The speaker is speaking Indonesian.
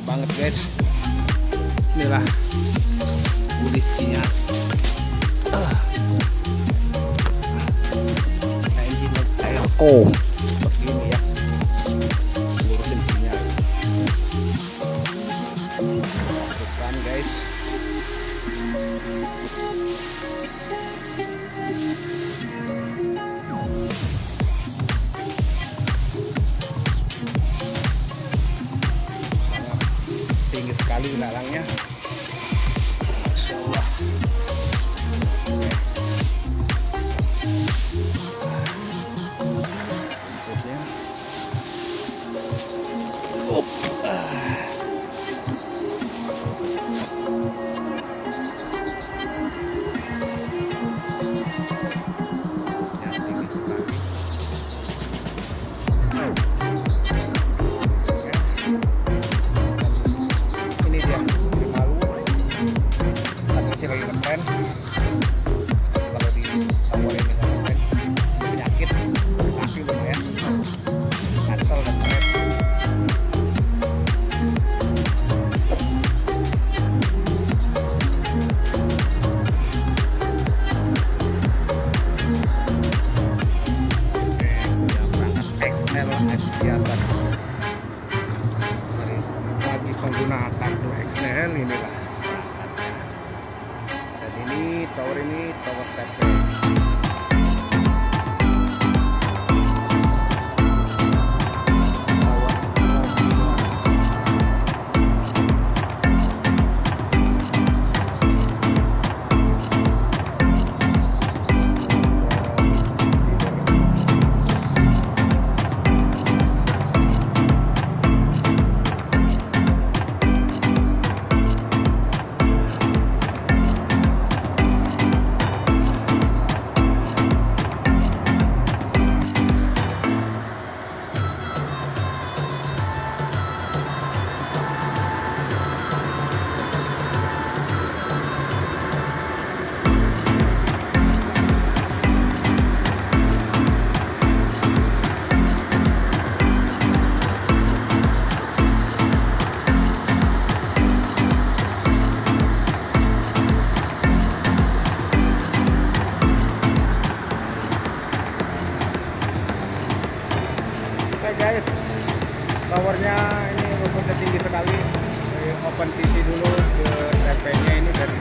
banget guys. Inilah Budis Sinyal. Nah ini telco begini ya, ngurusin sinyal. Lakukan guys. Tinggi sekali lalangnya, Masya Allah. Ini dia malu, tapi sih lagi ngetrend. Kalau di tawarin ini ngetrend, penyakit kaki lumayan, gatel dan keren. XL Axiata. Bagi pengguna kartu XL inilah perangkatnya. Dan ini tower TP. Guys, towernya ini rumputnya tinggi sekali. Dari open TV dulu ke TP nya ini dari